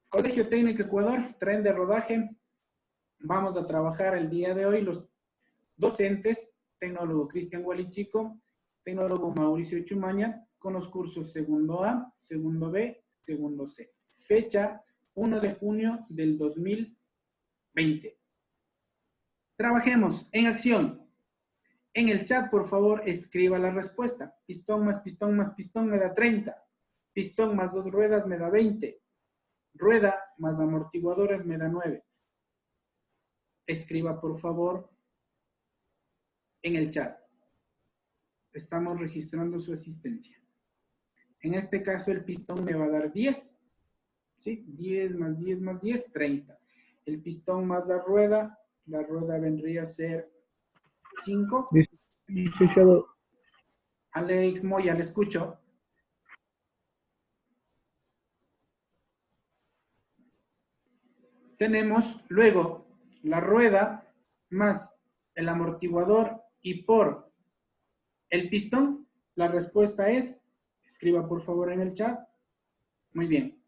Colegio Técnico Ecuador, tren de rodaje. Vamos a trabajar el día de hoy los docentes, tecnólogo Cristian Gualichico, tecnólogo Mauricio Chumaña, con los cursos segundo A, segundo B, segundo C. Fecha 1 de junio del 2020. Trabajemos en acción. En el chat, por favor, escriba la respuesta. Pistón más pistón más pistón me da 30. Pistón más 2 ruedas me da 20. Rueda más amortiguadores me da 9. Escriba, por favor, en el chat. Estamos registrando su asistencia. En este caso, el pistón me va a dar 10. ¿Sí? 10 más 10 más 10, 30. El pistón más la rueda vendría a ser 5. Licenciado. Alex Moya, le escucho. Tenemos luego la rueda más el amortiguador y por el pistón. La respuesta es, escriba por favor en el chat. Muy bien.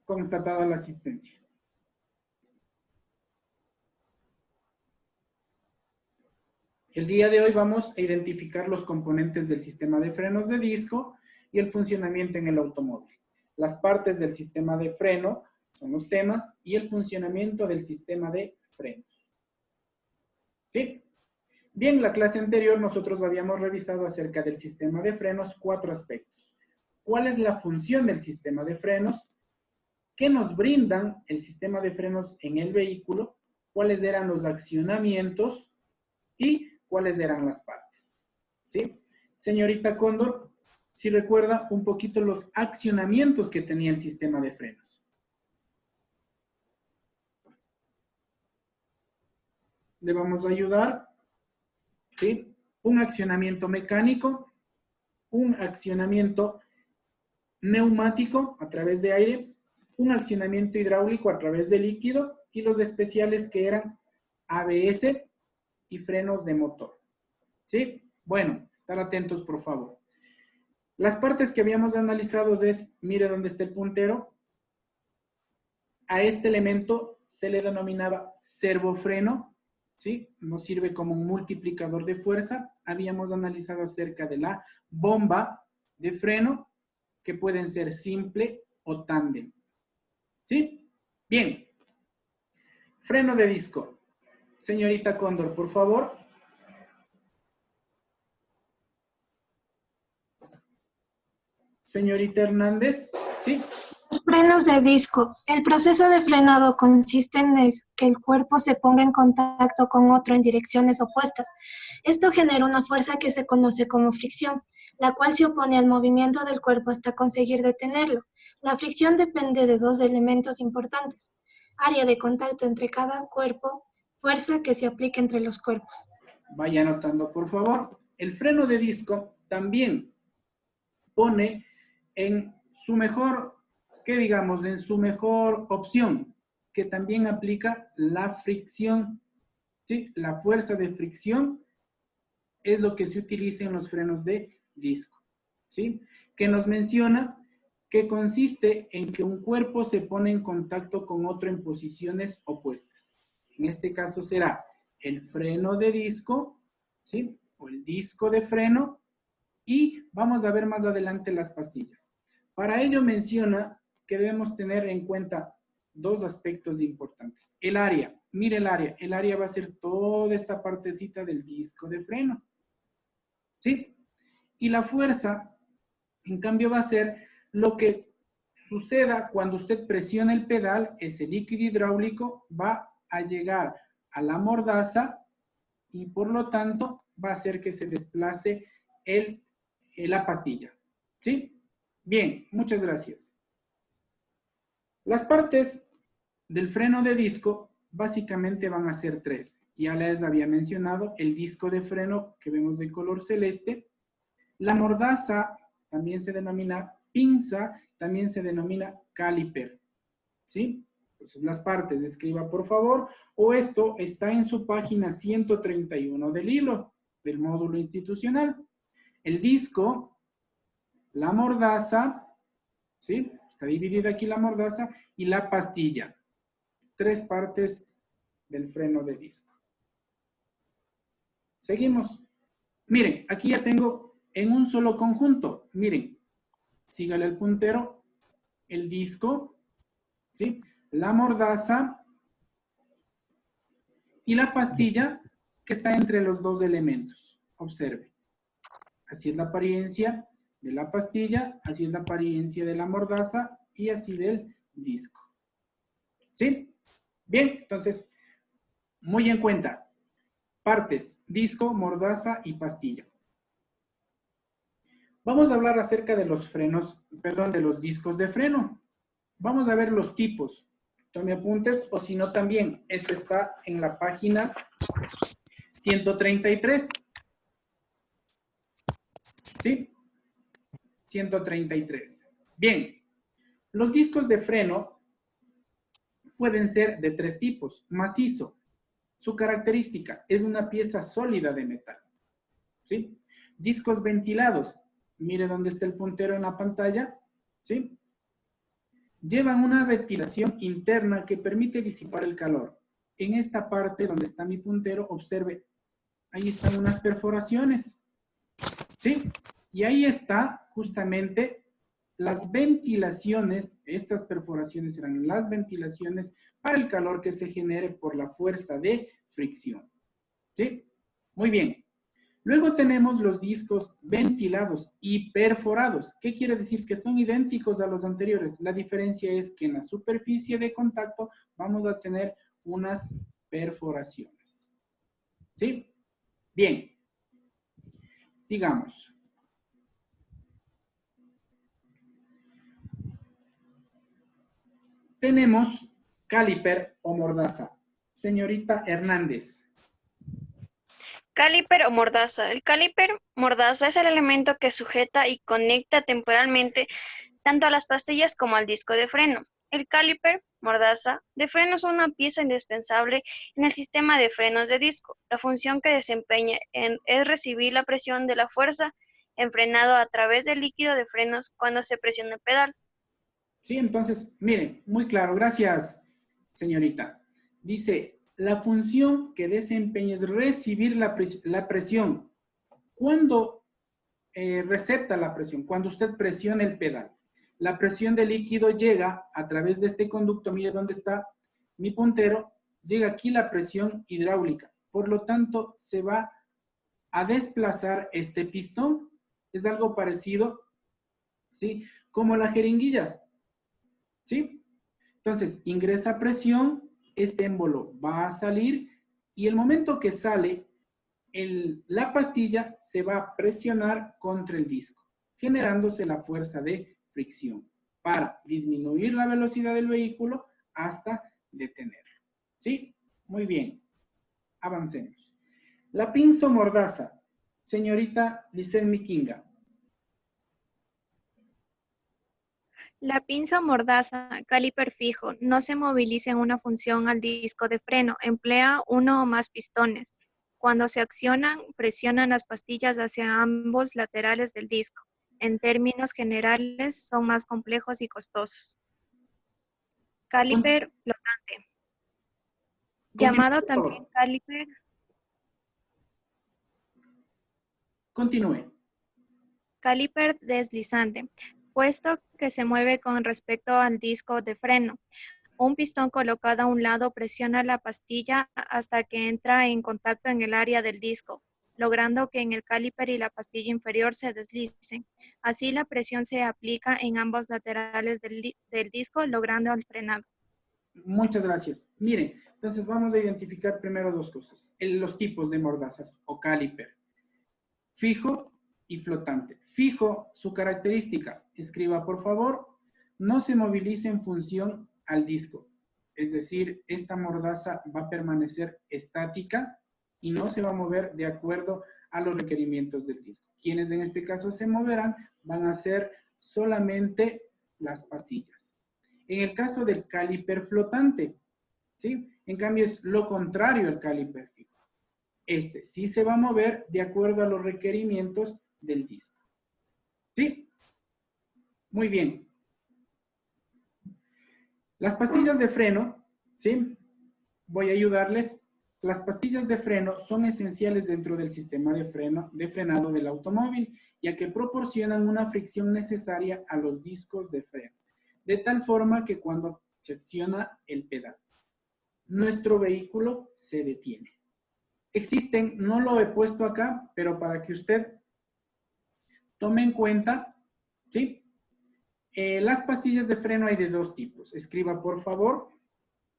Constatada la asistencia. El día de hoy vamos a identificar los componentes del sistema de frenos de disco y el funcionamiento en el automóvil. Las partes del sistema de freno son los temas y el funcionamiento del sistema de frenos. ¿Sí? Bien, la clase anterior nosotros habíamos revisado acerca del sistema de frenos 4 aspectos. ¿Cuál es la función del sistema de frenos? ¿Qué nos brindan el sistema de frenos en el vehículo? ¿Cuáles eran los accionamientos? Y cuáles eran las partes. ¿Sí? Señorita Cóndor, si recuerda un poquito los accionamientos que tenía el sistema de frenos. Le vamos a ayudar. ¿Sí? Un accionamiento mecánico, un accionamiento neumático a través de aire, un accionamiento hidráulico a través de líquido y los especiales que eran ABS y frenos de motor. ¿Sí? Bueno, estar atentos por favor. Las partes que habíamos analizado es, mire dónde está el puntero. A este elemento se le denominaba servofreno, ¿sí? Nos sirve como un multiplicador de fuerza. Habíamos analizado acerca de la bomba de freno, que pueden ser simple o tándem. ¿Sí? Bien. Freno de disco. Señorita Cóndor, por favor. Señorita Hernández, ¿sí? Los frenos de disco. El proceso de frenado consiste en que el cuerpo se ponga en contacto con otro en direcciones opuestas. Esto genera una fuerza que se conoce como fricción, la cual se opone al movimiento del cuerpo hasta conseguir detenerlo. La fricción depende de 2 elementos importantes: área de contacto entre cada cuerpo, fuerza que se aplica entre los cuerpos. Vaya anotando, por favor. El freno de disco también pone en su mejor, ¿qué digamos? En su mejor opción, que también aplica la fricción. ¿Sí? La fuerza de fricción es lo que se utiliza en los frenos de disco. ¿Sí? Que nos menciona que consiste en que un cuerpo se pone en contacto con otro en posiciones opuestas. En este caso será el freno de disco, ¿sí? O el disco de freno, y vamos a ver más adelante las pastillas. Para ello menciona que debemos tener en cuenta 2 aspectos importantes. El área, mire el área va a ser toda esta partecita del disco de freno. ¿Sí? Y la fuerza, en cambio, va a ser lo que suceda cuando usted presiona el pedal. Ese líquido hidráulico va a llegar a la mordaza y por lo tanto va a hacer que se desplace la pastilla. ¿Sí? Bien, muchas gracias. Las partes del freno de disco básicamente van a ser 3. Ya les había mencionado el disco de freno que vemos de color celeste. La mordaza también se denomina pinza, también se denomina caliper. ¿Sí? Entonces las partes, escriba por favor, o esto está en su página 131 del hilo, del módulo institucional. El disco, la mordaza, ¿sí? Está dividida aquí la mordaza y la pastilla. 3 partes del freno de disco. Seguimos. Miren, aquí ya tengo en un solo conjunto. Miren, sígale el puntero, el disco, ¿sí? La mordaza y la pastilla que está entre los dos elementos. Observe. Así es la apariencia de la pastilla, así es la apariencia de la mordaza y así del disco. ¿Sí? Bien, entonces, muy en cuenta. Partes, disco, mordaza y pastilla. Vamos a hablar acerca de los frenos, perdón, de los discos de freno. Vamos a ver los tipos. Tome apuntes o si no también, esto está en la página 133. ¿Sí? 133. Bien, los discos de freno pueden ser de 3 tipos. Macizo. Su característica es una pieza sólida de metal. ¿Sí? Discos ventilados. Mire dónde está el puntero en la pantalla. ¿Sí? Llevan una ventilación interna que permite disipar el calor. En esta parte donde está mi puntero, observe, ahí están unas perforaciones. ¿Sí? Y ahí está justamente las ventilaciones, estas perforaciones serán las ventilaciones para el calor que se genere por la fuerza de fricción. ¿Sí? Muy bien. Luego tenemos los discos ventilados y perforados. ¿Qué quiere decir? Que son idénticos a los anteriores. La diferencia es que en la superficie de contacto vamos a tener unas perforaciones. ¿Sí? Bien. Sigamos. Tenemos caliper o mordaza. Señorita Hernández. Caliper o mordaza. El caliper mordaza es el elemento que sujeta y conecta temporalmente tanto a las pastillas como al disco de freno. El caliper mordaza de freno es una pieza indispensable en el sistema de frenos de disco. La función que desempeña es recibir la presión de la fuerza en frenado a través del líquido de frenos cuando se presiona el pedal. Sí, entonces, miren, muy claro. Gracias, señorita. Dice, la función que desempeña es recibir la presión. ¿Cuándo recepta la presión? Cuando usted presiona el pedal. La presión del líquido llega a través de este conducto. Mire dónde está mi puntero. Llega aquí la presión hidráulica. Por lo tanto, se va a desplazar este pistón. Es algo parecido, ¿sí? Como la jeringuilla. ¿Sí? Entonces, ingresa presión, este émbolo va a salir y el momento que sale, la pastilla se va a presionar contra el disco, generándose la fuerza de fricción para disminuir la velocidad del vehículo hasta detenerlo. ¿Sí? Muy bien. Avancemos. La pinzo mordaza. Señorita Lisel Miquinga. La pinza mordaza, caliper fijo, no se moviliza en una función al disco de freno, emplea uno o más pistones. Cuando se accionan, presionan las pastillas hacia ambos laterales del disco. En términos generales, son más complejos y costosos. Caliper flotante, llamado también caliper. Continúe. Caliper deslizante, puesto que se mueve con respecto al disco de freno. Un pistón colocado a un lado presiona la pastilla hasta que entra en contacto en el área del disco, logrando que en el caliper y la pastilla inferior se deslicen. Así la presión se aplica en ambos laterales del disco, logrando el frenado. Muchas gracias. Miren, entonces vamos a identificar primero dos cosas. Los tipos de mordazas o caliper. Fijo y flotante. Fijo, su característica, escriba por favor, no se moviliza en función al disco. Es decir, esta mordaza va a permanecer estática y no se va a mover de acuerdo a los requerimientos del disco. Quienes en este caso se moverán van a ser solamente las pastillas. En el caso del caliper flotante, ¿sí? En cambio es lo contrario al caliper fijo. Este sí se va a mover de acuerdo a los requerimientos del disco. ¿Sí? Muy bien. Las pastillas de freno, ¿sí? Voy a ayudarles. Las pastillas de freno son esenciales dentro del sistema de frenado del automóvil, ya que proporcionan una fricción necesaria a los discos de freno, de tal forma que cuando se acciona el pedal, nuestro vehículo se detiene. Existen, no lo he puesto acá, pero para que usted tome en cuenta, ¿sí? Las pastillas de freno hay de dos tipos. Escriba, por favor,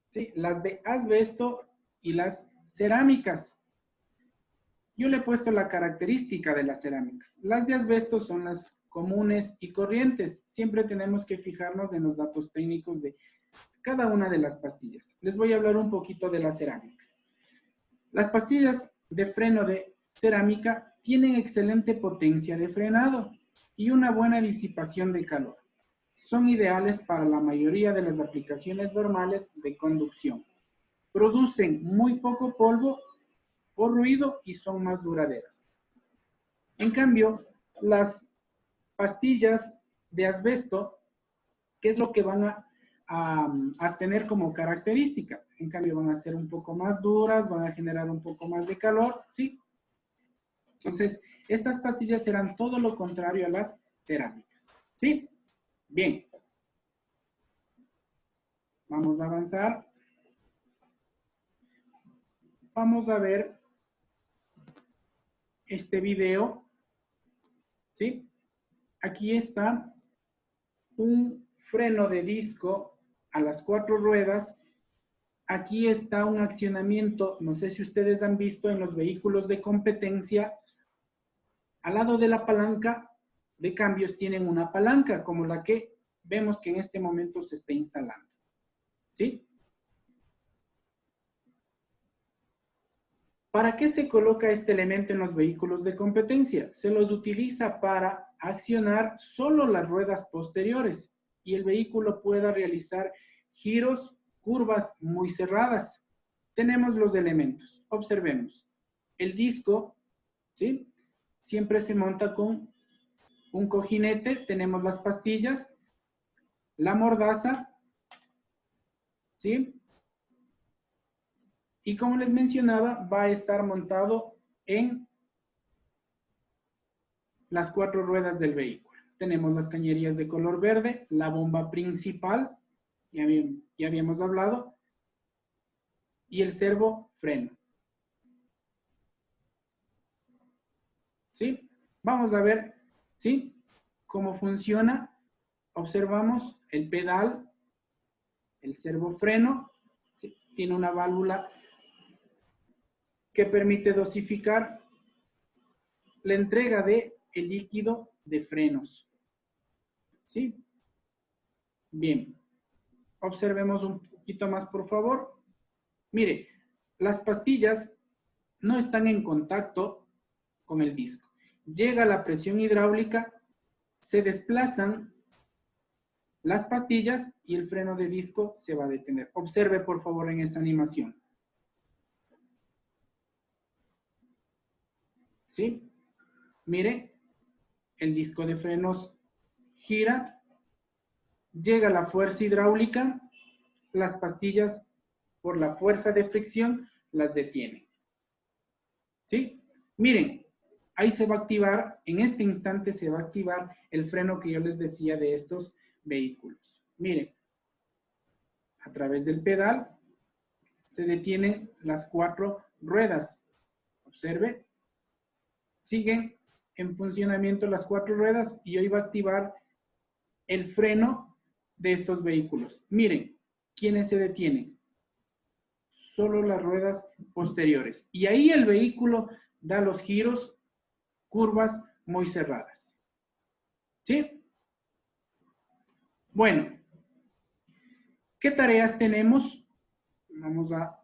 ¿sí? Las de asbesto y las cerámicas. Yo le he puesto la característica de las cerámicas. Las de asbesto son las comunes y corrientes. Siempre tenemos que fijarnos en los datos técnicos de cada una de las pastillas. Les voy a hablar un poquito de las cerámicas. Las pastillas de freno de cerámica tienen excelente potencia de frenado y una buena disipación de calor. Son ideales para la mayoría de las aplicaciones normales de conducción. Producen muy poco polvo o ruido y son más duraderas. En cambio, las pastillas de asbesto, ¿qué es lo que van a tener como característica? En cambio, van a ser un poco más duras, van a generar un poco más de calor, ¿sí? Entonces, estas pastillas serán todo lo contrario a las cerámicas, ¿sí? Bien. Vamos a avanzar. Vamos a ver este video, ¿sí? Aquí está un freno de disco a las 4 ruedas. Aquí está un accionamiento, no sé si ustedes han visto en los vehículos de competencia, al lado de la palanca de cambios tienen una palanca, como la que vemos que en este momento se está instalando, ¿sí? ¿Para qué se coloca este elemento en los vehículos de competencia? Se los utiliza para accionar solo las ruedas posteriores y el vehículo pueda realizar giros, curvas muy cerradas. Tenemos los elementos. Observemos. El disco, ¿sí? Siempre se monta con un cojinete. Tenemos las pastillas, la mordaza, ¿sí? Y como les mencionaba, va a estar montado en las 4 ruedas del vehículo. Tenemos las cañerías de color verde, la bomba principal, ya habíamos hablado, y el servo freno. ¿Sí? Vamos a ver, ¿sí? Cómo funciona. Observamos el pedal, el servo freno, ¿sí? Tiene una válvula que permite dosificar la entrega de el líquido de frenos. ¿Sí? Bien. Observemos un poquito más, por favor. Mire, las pastillas no están en contacto con el disco. Llega la presión hidráulica, se desplazan las pastillas y el freno de disco se va a detener. Observe, por favor, en esa animación. ¿Sí? Mire, el disco de frenos gira, llega la fuerza hidráulica, las pastillas por la fuerza de fricción las detienen. ¿Sí? Miren, ahí se va a activar, en este instante se va a activar el freno que yo les decía de estos vehículos. Miren, a través del pedal se detienen las 4 ruedas. Observe. Siguen en funcionamiento las 4 ruedas y hoy va a activar el freno de estos vehículos. Miren, ¿quiénes se detienen? Solo las ruedas posteriores. Y ahí el vehículo da los giros, curvas muy cerradas. ¿Sí? Bueno, ¿qué tareas tenemos? Vamos a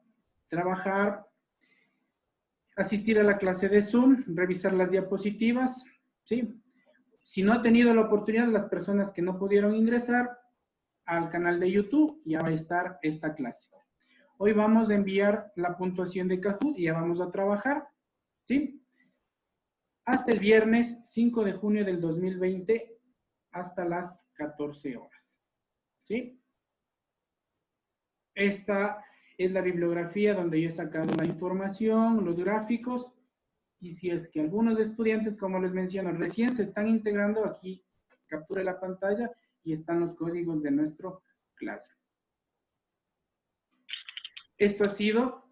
trabajar, asistir a la clase de Zoom, revisar las diapositivas, ¿sí? Si no ha tenido la oportunidad, las personas que no pudieron ingresar al canal de YouTube, ya va a estar esta clase. Hoy vamos a enviar la puntuación de Kahoot y ya vamos a trabajar, ¿sí? Hasta el viernes 5 de junio del 2020, hasta las 14 horas, ¿sí? Esta es la bibliografía donde yo he sacado la información, los gráficos, y si es que algunos estudiantes, como les menciono, recién se están integrando, aquí capture la pantalla y están los códigos de nuestro clase. Esto ha sido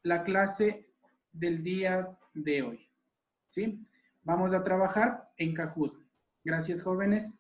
la clase del día de hoy, ¿sí? Vamos a trabajar en Kahoot. Gracias, jóvenes.